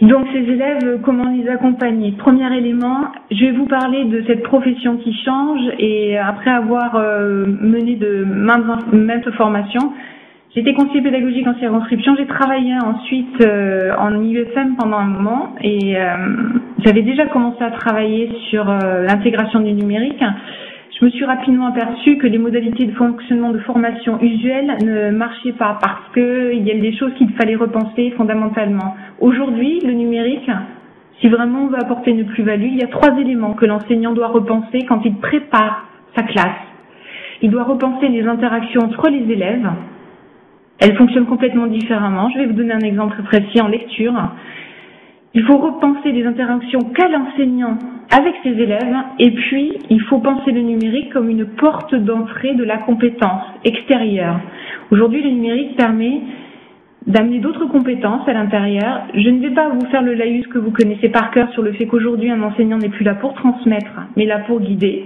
Donc ces élèves, comment les accompagner? Premier élément, je vais vous parler de cette profession qui change et après avoir mené de maintes formations, j'étais conseiller pédagogique en circonscription, j'ai travaillé ensuite en IEFM pendant un moment et j'avais déjà commencé à travailler sur l'intégration du numérique. Je me suis rapidement aperçue que les modalités de fonctionnement de formation usuelles ne marchaient pas parce qu'il y a des choses qu'il fallait repenser fondamentalement. Aujourd'hui, le numérique, si vraiment on veut apporter une plus-value, il y a 3 éléments que l'enseignant doit repenser quand il prépare sa classe. Il doit repenser les interactions entre les élèves. Elles fonctionnent complètement différemment. Je vais vous donner un exemple précis en lecture. Il faut repenser les interactions qu'a l'enseignant avec ses élèves et puis il faut penser le numérique comme une porte d'entrée de la compétence extérieure. Aujourd'hui, le numérique permet d'amener d'autres compétences à l'intérieur. Je ne vais pas vous faire le laïus que vous connaissez par cœur sur le fait qu'aujourd'hui, un enseignant n'est plus là pour transmettre, mais là pour guider.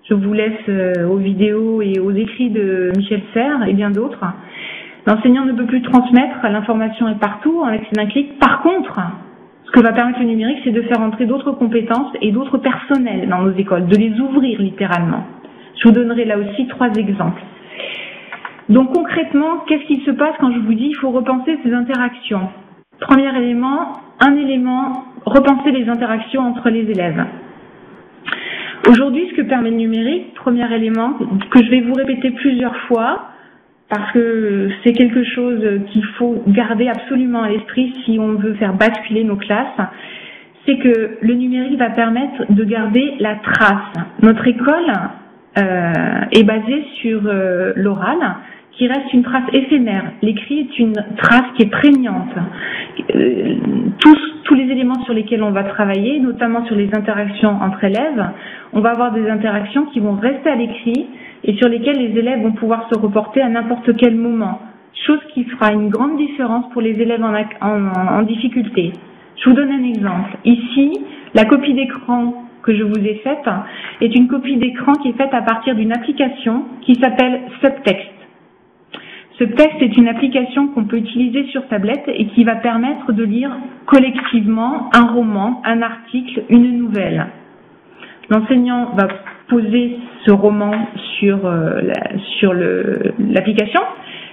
Je vous laisse aux vidéos et aux écrits de Michel Serres et bien d'autres. L'enseignant ne peut plus transmettre, l'information est partout, avec un clic. Par contre, ce que va permettre le numérique, c'est de faire entrer d'autres compétences et d'autres personnels dans nos écoles, de les ouvrir littéralement. Je vous donnerai là aussi 3 exemples. Donc concrètement, qu'est-ce qui se passe quand je vous dis qu'il faut repenser ces interactions? Premier élément, repenser les interactions entre les élèves. Aujourd'hui, ce que permet le numérique, premier élément, que je vais vous répéter plusieurs fois, parce que c'est quelque chose qu'il faut garder absolument à l'esprit si on veut faire basculer nos classes, c'est que le numérique va permettre de garder la trace. Notre école est basée sur l'oral, qui reste une trace éphémère. L'écrit est une trace qui est prégnante. Tous les éléments sur lesquels on va travailler, notamment sur les interactions entre élèves, on va avoir des interactions qui vont rester à l'écrit et sur lesquelles les élèves vont pouvoir se reporter à n'importe quel moment. Chose qui fera une grande différence pour les élèves en difficulté. Je vous donne un exemple. Ici, la copie d'écran que je vous ai faite est une copie d'écran qui est faite à partir d'une application qui s'appelle Subtext. Subtext est une application qu'on peut utiliser sur tablette et qui va permettre de lire collectivement un roman, un article, une nouvelle. L'enseignant va poser ce roman sur l'application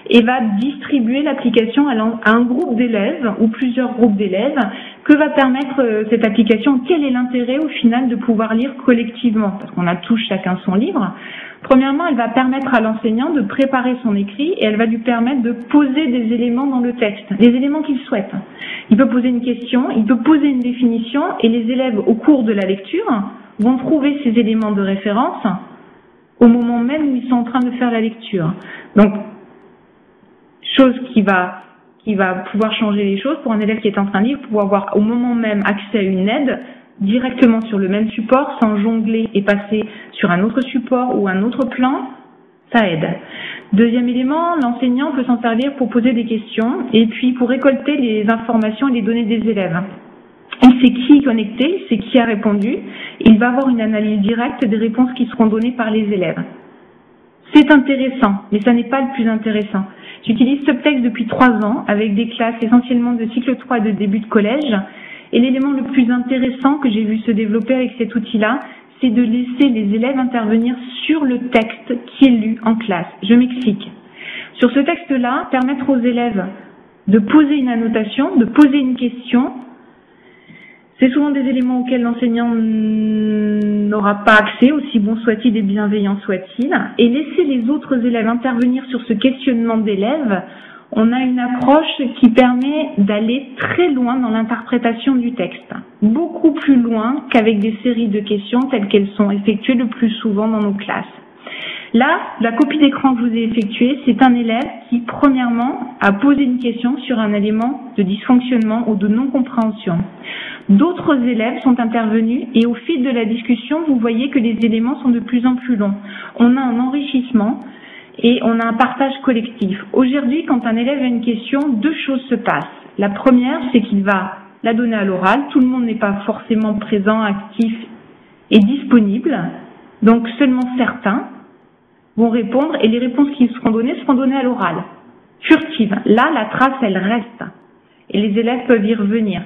et va distribuer l'application à un groupe d'élèves ou plusieurs groupes d'élèves. Que va permettre cette application? Quel est l'intérêt au final de pouvoir lire collectivement? Parce qu'on a tous chacun son livre. Premièrement, elle va permettre à l'enseignant de préparer son écrit et elle va lui permettre de poser des éléments dans le texte, des éléments qu'il souhaite. Il peut poser une question, il peut poser une définition et les élèves, au cours de la lecture, vont trouver ces éléments de référence au moment même où ils sont en train de faire la lecture. Donc, chose qui va pouvoir changer les choses pour un élève qui est en train de lire, pouvoir avoir au moment même accès à une aide directement sur le même support sans jongler et passer sur un autre support ou un autre plan, ça aide. Deuxième élément, l'enseignant peut s'en servir pour poser des questions et puis pour récolter les informations et les données des élèves. Il sait qui est connecté, il sait qui a répondu, il va avoir une analyse directe des réponses qui seront données par les élèves. C'est intéressant, mais ça n'est pas le plus intéressant. J'utilise Subtext depuis 3 ans avec des classes essentiellement de cycle 3 et de début de collège. Et l'élément le plus intéressant que j'ai vu se développer avec cet outil-là, c'est de laisser les élèves intervenir sur le texte qui est lu en classe. Je m'explique. Sur ce texte-là, permettre aux élèves de poser une annotation, de poser une question, c'est souvent des éléments auxquels l'enseignant n'aura pas accès, aussi bon soit-il et bienveillant soit-il, et laisser les autres élèves intervenir sur ce questionnement d'élèves. On a une approche qui permet d'aller très loin dans l'interprétation du texte, beaucoup plus loin qu'avec des séries de questions telles qu'elles sont effectuées le plus souvent dans nos classes. Là, la copie d'écran que je vous ai effectuée, c'est un élève qui, premièrement, a posé une question sur un élément de dysfonctionnement ou de non-compréhension. D'autres élèves sont intervenus et au fil de la discussion, vous voyez que les éléments sont de plus en plus longs. On a un enrichissement et on a un partage collectif. Aujourd'hui, quand un élève a une question, 2 choses se passent. La première, c'est qu'il va la donner à l'oral. Tout le monde n'est pas forcément présent, actif et disponible. Donc, seulement certains vont répondre et les réponses qui seront données à l'oral. Furtive. Là, la trace, elle reste. Et les élèves peuvent y revenir.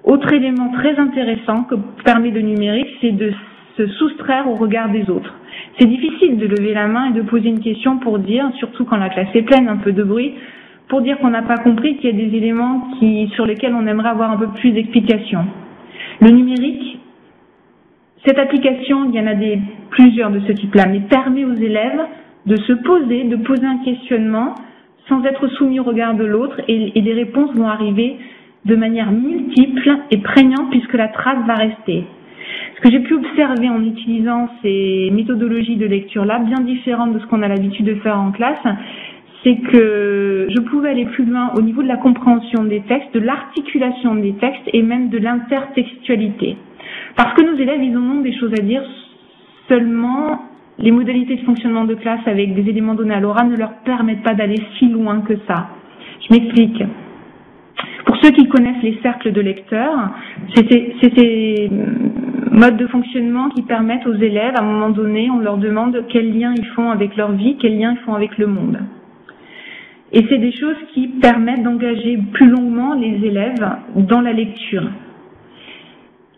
Autre élément très intéressant que permet le numérique, c'est de se soustraire au regard des autres. C'est difficile de lever la main et de poser une question pour dire, surtout quand la classe est pleine, un peu de bruit, pour dire qu'on n'a pas compris qu'il y a des éléments sur lesquels on aimerait avoir un peu plus d'explications. Le numérique, cette application, il y en a plusieurs de ce type-là, mais permet aux élèves de poser un questionnement sans être soumis au regard de l'autre et les réponses vont arriver de manière multiple et prégnante puisque la trace va rester. Ce que j'ai pu observer en utilisant ces méthodologies de lecture-là, bien différentes de ce qu'on a l'habitude de faire en classe, c'est que je pouvais aller plus loin au niveau de la compréhension des textes, de l'articulation des textes et même de l'intertextualité. Parce que nos élèves, ils en ont des choses à dire, seulement les modalités de fonctionnement de classe avec des éléments donnés à l'oral ne leur permettent pas d'aller si loin que ça. Je m'explique. Pour ceux qui connaissent les cercles de lecteurs, c'est ces modes de fonctionnement qui permettent aux élèves, à un moment donné, on leur demande quel lien ils font avec leur vie, quel lien ils font avec le monde. Et c'est des choses qui permettent d'engager plus longuement les élèves dans la lecture.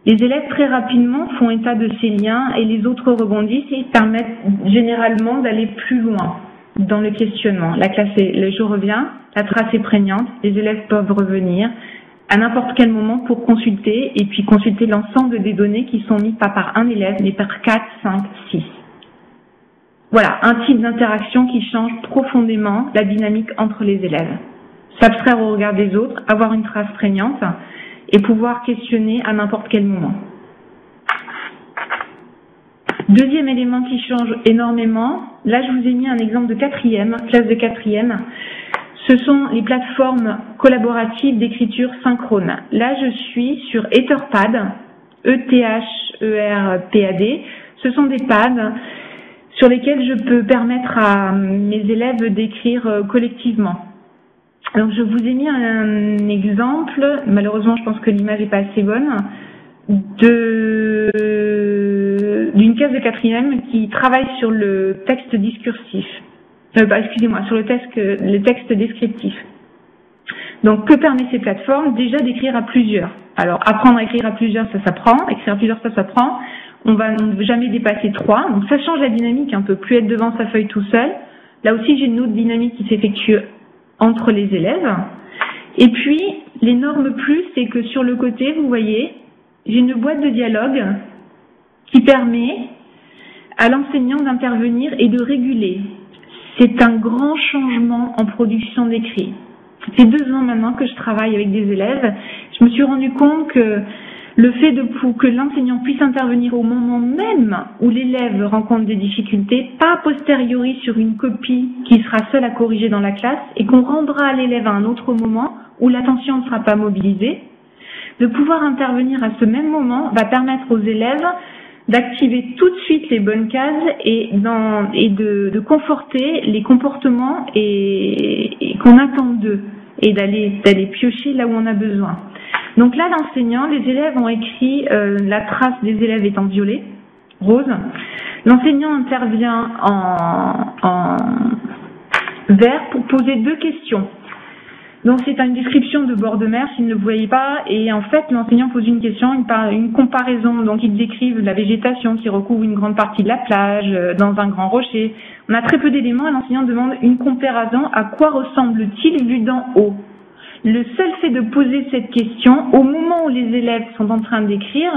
Les élèves très rapidement font état de ces liens et les autres rebondissent et permettent généralement d'aller plus loin dans le questionnement. Je reviens, la trace est prégnante, les élèves peuvent revenir à n'importe quel moment pour consulter et puis consulter l'ensemble des données qui sont mises pas par un élève mais par 4, 5, 6. Voilà, un type d'interaction qui change profondément la dynamique entre les élèves. S'abstraire au regard des autres, avoir une trace prégnante et pouvoir questionner à n'importe quel moment. Deuxième élément qui change énormément, là je vous ai mis un exemple de classe de quatrième, ce sont les plateformes collaboratives d'écriture synchrone. Là je suis sur Etherpad, E-T-H-E-R-P-A-D, ce sont des pads sur lesquels je peux permettre à mes élèves d'écrire collectivement. Alors je vous ai mis un exemple, malheureusement je pense que l'image n'est pas assez bonne, d'une classe de quatrième qui travaille sur le texte discursif, sur le texte descriptif. Donc que permet ces plateformes? Déjà d'écrire à plusieurs. Alors apprendre à écrire à plusieurs, ça s'apprend, écrire à plusieurs, ça s'apprend. On va jamais dépasser 3, donc ça change la dynamique un peu, plus être devant sa feuille tout seul. Là aussi j'ai une autre dynamique qui s'effectue entre les élèves. Et puis, l'énorme plus, c'est que sur le côté, vous voyez, j'ai une boîte de dialogue qui permet à l'enseignant d'intervenir et de réguler. C'est un grand changement en production d'écrit. Ça fait 2 ans maintenant que je travaille avec des élèves. Je me suis rendu compte que le fait que l'enseignant puisse intervenir au moment même où l'élève rencontre des difficultés, pas a posteriori sur une copie qui sera seule à corriger dans la classe et qu'on rendra à l'élève à un autre moment où l'attention ne sera pas mobilisée, de pouvoir intervenir à ce même moment va permettre aux élèves d'activer tout de suite les bonnes cases et de conforter les comportements et qu'on attend d'eux et d'aller piocher là où on a besoin. Donc là, l'enseignant, les élèves ont écrit la trace des élèves étant violet, rose. L'enseignant intervient en vert pour poser 2 questions. Donc c'est une description de bord de mer, si vous ne le voyez pas, et en fait l'enseignant pose une question, une comparaison. Donc ils décrivent la végétation qui recouvre une grande partie de la plage, dans un grand rocher. On a très peu d'éléments et l'enseignant demande une comparaison. À quoi ressemble-t-il vu d'en haut? Le seul fait de poser cette question, au moment où les élèves sont en train d'écrire,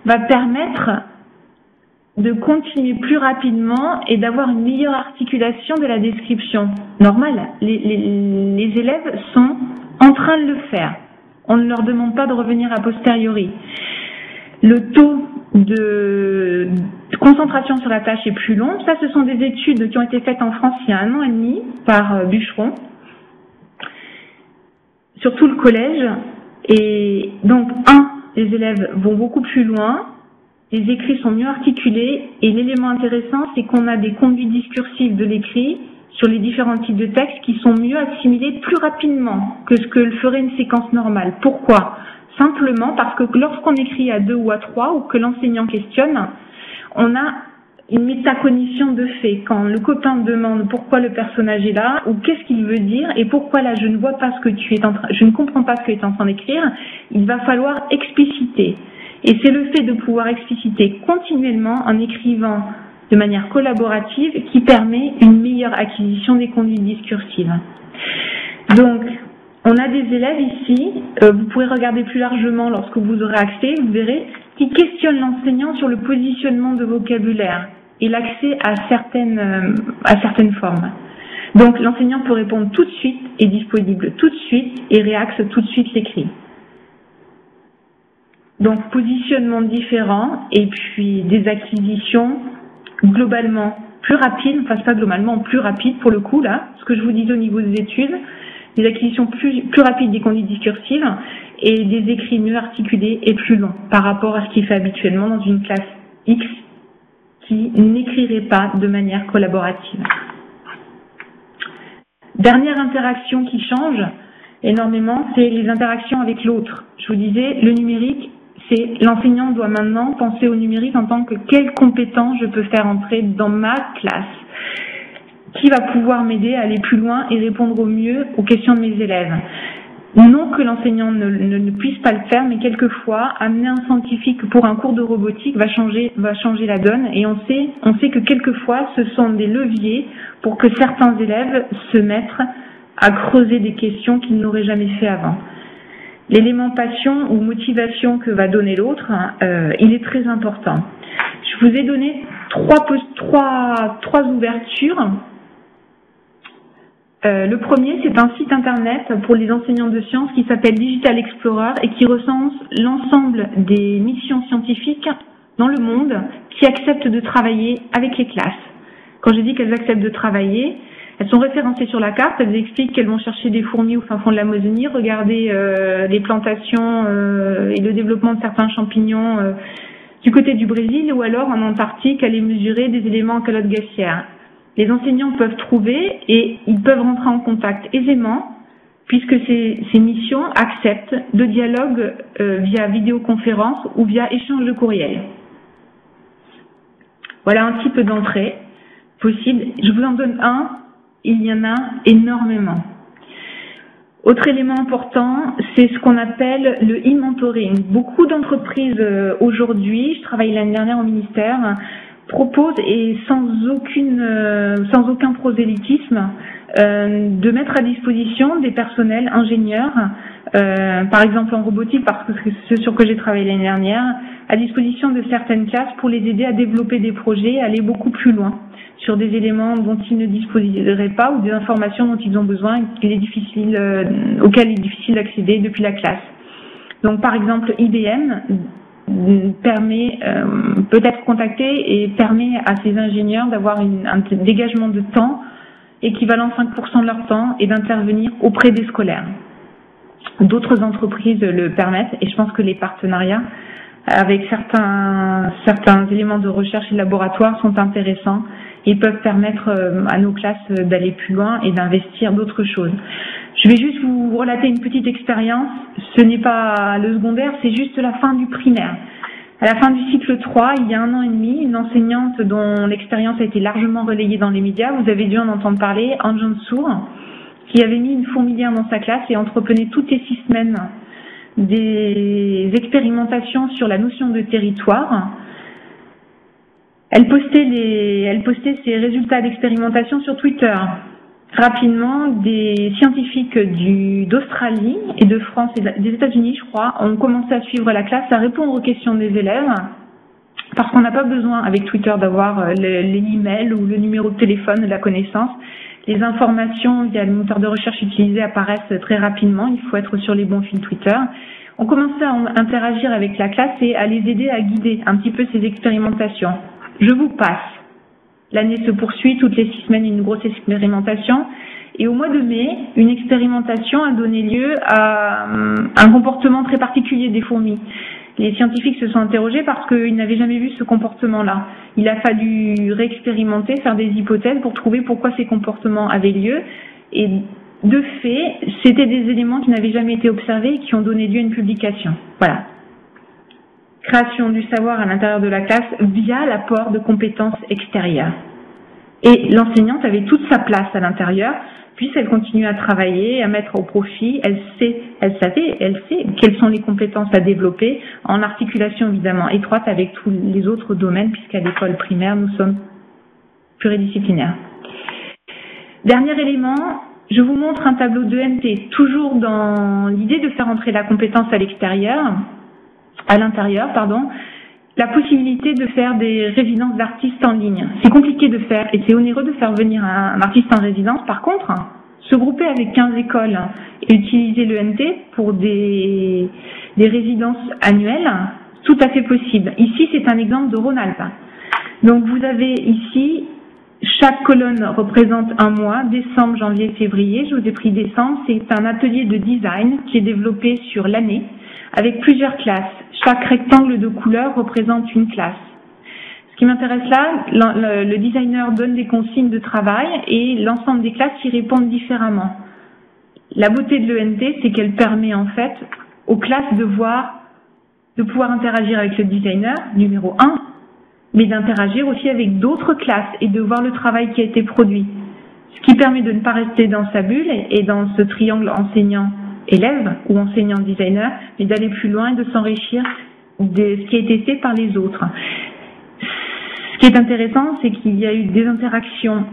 va permettre de continuer plus rapidement et d'avoir une meilleure articulation de la description. Normal, les élèves sont en train de le faire. On ne leur demande pas de revenir a posteriori. Le taux de concentration sur la tâche est plus long. Ça, ce sont des études qui ont été faites en France il y a 1 an et demi par Bûcheron, sur tout le collège. Et donc, les élèves vont beaucoup plus loin, les écrits sont mieux articulés, et l'élément intéressant, c'est qu'on a des conduites discursives de l'écrit sur les différents types de textes qui sont mieux assimilés plus rapidement que ce que le ferait une séquence normale. Pourquoi? Simplement parce que lorsqu'on écrit à 2 ou à 3, ou que l'enseignant questionne, on a une métacognition de fait. Quand le copain demande pourquoi le personnage est là, ou qu'est-ce qu'il veut dire, et pourquoi là je ne vois pas ce que tu es en train, je ne comprends pas ce que tu es en train d'écrire, il va falloir expliciter. Et c'est le fait de pouvoir expliciter continuellement en écrivant de manière collaborative qui permet une meilleure acquisition des conduites discursives. Donc, on a des élèves ici, vous pourrez regarder plus largement lorsque vous aurez accès, vous verrez, qui questionnent l'enseignant sur le positionnement de vocabulaire et l'accès à certaines formes. Donc, l'enseignant peut répondre tout de suite, est disponible tout de suite et réaxe tout de suite l'écrit. Donc, positionnement différent et puis des acquisitions globalement plus rapides, enfin c'est pas globalement, plus rapides pour le coup là, ce que je vous disais au niveau des études, des acquisitions plus rapides des conduites discursives et des écrits mieux articulés et plus longs par rapport à ce qui fait habituellement dans une classe X qui n'écrirait pas de manière collaborative. Dernière interaction qui change énormément, c'est les interactions avec l'autre. Je vous disais, le numérique, c'est l'enseignant doit maintenant penser au numérique en tant que quelles compétences je peux faire entrer dans ma classe, qui va pouvoir m'aider à aller plus loin et répondre au mieux aux questions de mes élèves. Non que l'enseignant ne puisse pas le faire, mais quelquefois, amener un scientifique pour un cours de robotique va changer la donne, et on sait que quelquefois, ce sont des leviers pour que certains élèves se mettent à creuser des questions qu'ils n'auraient jamais fait avant. L'élément passion ou motivation que va donner l'autre, il est très important. Je vous ai donné trois ouvertures. Le premier, c'est un site internet pour les enseignants de sciences qui s'appelle Digital Explorer et qui recense l'ensemble des missions scientifiques dans le monde qui acceptent de travailler avec les classes. Quand je dis qu'elles acceptent de travailler, elles sont référencées sur la carte, elles expliquent qu'elles vont chercher des fourmis au fin fond de l'Amazonie, regarder les plantations et le développement de certains champignons du côté du Brésil, ou alors en Antarctique, aller mesurer des éléments en calotte gassière. Les enseignants peuvent trouver et ils peuvent rentrer en contact aisément puisque ces missions acceptent de dialogue via vidéoconférence ou via échange de courriel. Voilà un type d'entrée possible. Je vous en donne un, il y en a énormément. Autre élément important, c'est ce qu'on appelle le e-mentoring. Beaucoup d'entreprises aujourd'hui, je travaillais l'année dernière au ministère, proposent, et sans aucun prosélytisme, de mettre à disposition des personnels ingénieurs, par exemple en robotique, parce que c'est ce sur que j'ai travaillé l'année dernière, à disposition de certaines classes pour les aider à développer des projets, à aller beaucoup plus loin sur des éléments dont ils ne disposeraient pas ou des informations dont ils ont besoin et auxquelles il est difficile d'accéder depuis la classe. Donc par exemple IBM peut être contacté et permet à ces ingénieurs d'avoir un dégagement de temps équivalent 5% de leur temps et d'intervenir auprès des scolaires. D'autres entreprises le permettent et je pense que les partenariats avec certains éléments de recherche et de laboratoire sont intéressants et peuvent permettre à nos classes d'aller plus loin et d'investir d'autres choses. Je vais juste vous relater une petite expérience. Ce n'est pas le secondaire, c'est juste la fin du primaire. À la fin du cycle 3, il y a 1 an et demi, une enseignante dont l'expérience a été largement relayée dans les médias, vous avez dû en entendre parler, Anne Jansour, qui avait mis une fourmilière dans sa classe et entreprenait toutes les 6 semaines des expérimentations sur la notion de territoire. Elle postait ses résultats d'expérimentation sur Twitter. Rapidement, des scientifiques d'Australie et de France et des États-Unis, je crois, ont commencé à suivre la classe, à répondre aux questions des élèves, parce qu'on n'a pas besoin avec Twitter d'avoir l'email ou le numéro de téléphone de la connaissance. Les informations via le moteur de recherche utilisé apparaissent très rapidement, il faut être sur les bons fils Twitter. On commençait à interagir avec la classe et à les aider à guider un petit peu ces expérimentations. Je vous passe. L'année se poursuit, toutes les 6 semaines, une grosse expérimentation. Et au mois de mai, une expérimentation a donné lieu à un comportement très particulier des fourmis. Les scientifiques se sont interrogés parce qu'ils n'avaient jamais vu ce comportement-là. Il a fallu réexpérimenter, faire des hypothèses pour trouver pourquoi ces comportements avaient lieu. Et de fait, c'était des éléments qui n'avaient jamais été observés et qui ont donné lieu à une publication. Voilà. création du savoir à l'intérieur de la classe via l'apport de compétences extérieures. Et l'enseignante avait toute sa place à l'intérieur, puisqu'elle continue à travailler, à mettre au profit, elle sait quelles sont les compétences à développer, en articulation évidemment étroite avec tous les autres domaines, puisqu'à l'école primaire, nous sommes pluridisciplinaires. Dernier élément, je vous montre un tableau d'ENT, toujours dans l'idée de faire entrer la compétence à l'intérieur, la possibilité de faire des résidences d'artistes en ligne. C'est compliqué de faire et c'est onéreux de faire venir un artiste en résidence. Par contre, se grouper avec 15 écoles et utiliser l'ENT pour des résidences annuelles, tout à fait possible. Ici, c'est un exemple de Rhône-Alpes. Donc, vous avez ici, chaque colonne représente un mois, décembre, janvier, février. Je vous ai pris décembre. C'est un atelier de design qui est développé sur l'année avec plusieurs classes. Chaque rectangle de couleur représente une classe. Ce qui m'intéresse là, le designer donne des consignes de travail et l'ensemble des classes y répondent différemment. La beauté de l'ENT, c'est qu'elle permet en fait aux classes de pouvoir interagir avec le designer, numéro 1, mais d'interagir aussi avec d'autres classes et de voir le travail qui a été produit. Ce qui permet de ne pas rester dans sa bulle et dans ce triangle enseignant-élève ou enseignant-designer, mais d'aller plus loin et de s'enrichir de ce qui a été fait par les autres. Ce qui est intéressant, c'est qu'il y a eu des interactions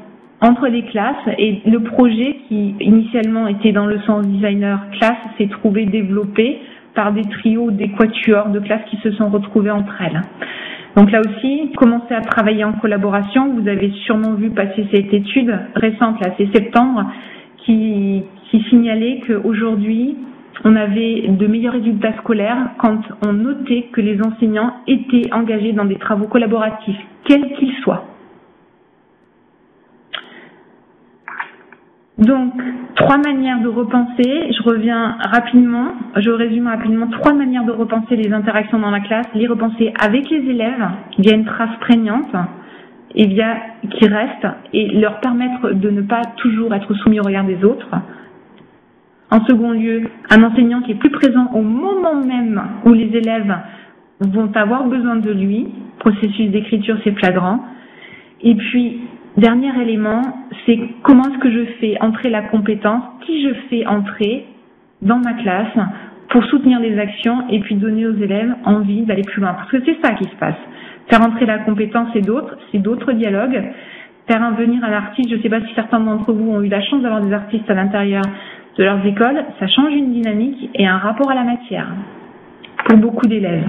entre les classes et le projet qui initialement était dans le sens designer-classe s'est trouvé développé par des trios, des quatuors de classes qui se sont retrouvés entre elles. Donc là aussi, commencer à travailler en collaboration. Vous avez sûrement vu passer cette étude récente, là, c'est septembre, qui signalait qu'aujourd'hui, on avait de meilleurs résultats scolaires quand on notait que les enseignants étaient engagés dans des travaux collaboratifs, quels qu'ils soient. Donc, 3 manières de repenser. Je résume rapidement 3 manières de repenser les interactions dans la classe. Les repenser avec les élèves via une trace prégnante et qui reste et leur permettre de ne pas toujours être soumis au regard des autres. En second lieu, un enseignant qui est plus présent au moment même où les élèves vont avoir besoin de lui. Processus d'écriture, c'est flagrant. Et puis, dernier élément, c'est comment est-ce que je fais entrer la compétence, qui je fais entrer dans ma classe pour soutenir les actions et puis donner aux élèves envie d'aller plus loin. Parce que c'est ça qui se passe. Faire entrer la compétence c'est d'autres dialogues. Faire venir un artiste, je ne sais pas si certains d'entre vous ont eu la chance d'avoir des artistes à l'intérieur de leurs écoles, ça change une dynamique et un rapport à la matière pour beaucoup d'élèves.